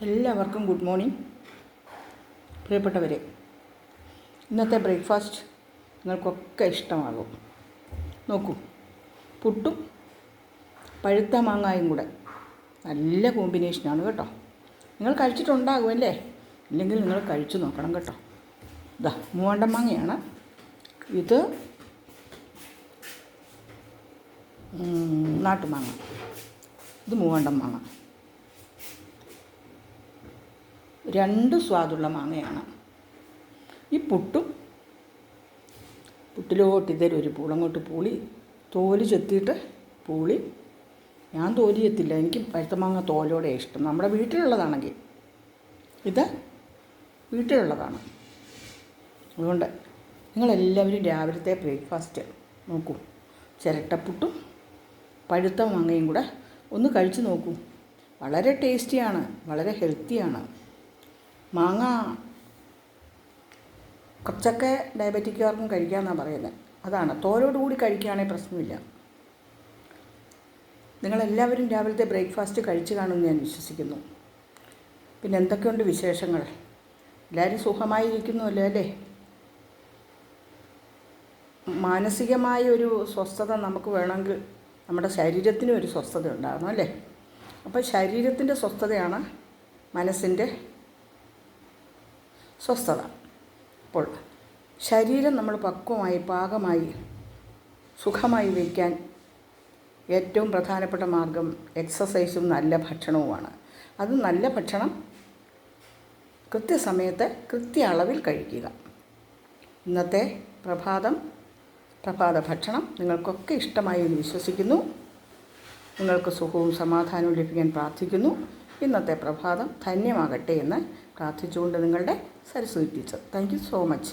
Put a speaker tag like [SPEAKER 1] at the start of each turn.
[SPEAKER 1] എല്ലാവർക്കും good morning. പ്രിയപ്പെട്ടവരെ, ഇന്നത്തെ ബ്രേക്ക്ഫാസ്റ്റ് നിങ്ങൾക്കൊക്കെ ഇഷ്ടമാകും. നോക്കൂ, പുട്ടും പഴുത്ത മാങ്ങായും കൂടെ നല്ല കോമ്പിനേഷനാണ് കേട്ടോ. നിങ്ങൾ കഴിച്ചിട്ടുണ്ടാകുമല്ലേ? ഇല്ലെങ്കിൽ നിങ്ങൾ കഴിച്ചു നോക്കണം കേട്ടോ. ഇതാ മൂവാണ്ടൻ മാങ്ങയാണ് ഇത്. നാട്ടുമാങ്ങ, ഇത് മൂവാണ്ടൻ മാങ്ങ. രണ്ട് സ്വാദുള്ള മാങ്ങയാണ്. ഈ പുട്ടിലോട്ട് ഇതൊരു പൂളങ്ങോട്ട് പൂളി തോല് ചെത്തിയിട്ട് പൂളി. ഞാൻ തോല് ചെത്തില്ല, എനിക്ക് പഴുത്ത മാങ്ങ തോലോടെ ഇഷ്ടം. നമ്മുടെ വീട്ടിലുള്ളതാണെങ്കിൽ, ഇത് വീട്ടിലുള്ളതാണ്. അതുകൊണ്ട് നിങ്ങളെല്ലാവരും രാവിലത്തെ ബ്രേക്ക്ഫാസ്റ്റ് നോക്കൂ, ചിരട്ടപ്പുട്ടും പഴുത്ത മാങ്ങയും കൂടെ ഒന്ന് കഴിച്ചു നോക്കൂ. വളരെ ടേസ്റ്റിയാണ്, വളരെ ഹെൽത്തിയാണ്. മാങ്ങ കുറച്ചൊക്കെ ഡയബറ്റിക്കാർക്കും കഴിക്കാമെന്നാണ് പറയുന്നത്. അതാണ്, തോലോടുകൂടി കഴിക്കുകയാണെങ്കിൽ പ്രശ്നമില്ല. നിങ്ങളെല്ലാവരും രാവിലത്തെ ബ്രേക്ക്ഫാസ്റ്റ് കഴിച്ചു കാണുമെന്ന് ഞാൻ വിശ്വസിക്കുന്നു. പിന്നെ എന്തൊക്കെയുണ്ട് വിശേഷങ്ങൾ? എല്ലാവരും സുഖമായിരിക്കുന്നുവല്ലോ അല്ലേ? മാനസികമായ ഒരു സ്വസ്ഥത നമുക്ക് വേണമെങ്കിൽ നമ്മുടെ ശരീരത്തിനും ഒരു സ്വസ്ഥത ഉണ്ടാകണം അല്ലേ? അപ്പോൾ ശരീരത്തിൻ്റെ സ്വസ്ഥതയാണ് മനസ്സിൻ്റെ സ്വസ്ഥത. അപ്പോൾ ശരീരം നമ്മൾ പക്വമായി പാകമായി സുഖമായി വയ്ക്കാൻ ഏറ്റവും പ്രധാനപ്പെട്ട മാർഗം എക്സസൈസും നല്ല ഭക്ഷണവുമാണ്. അത് നല്ല ഭക്ഷണം കൃത്യസമയത്ത് കൃത്യ അളവിൽ കഴിക്കുക. ഇന്നത്തെ പ്രഭാത ഭക്ഷണം നിങ്ങൾക്കൊക്കെ ഇഷ്ടമായി എന്ന് വിശ്വസിക്കുന്നു. നിങ്ങൾക്ക് സുഖവും സമാധാനവും ലഭിക്കാൻ പ്രാർത്ഥിക്കുന്നു. ഇന്നത്തെ പ്രഭാതം ധന്യമാകട്ടെ എന്ന് പ്രാർത്ഥിച്ചുകൊണ്ട് നിങ്ങളുടെ Saraswati teacher. Thank you so much.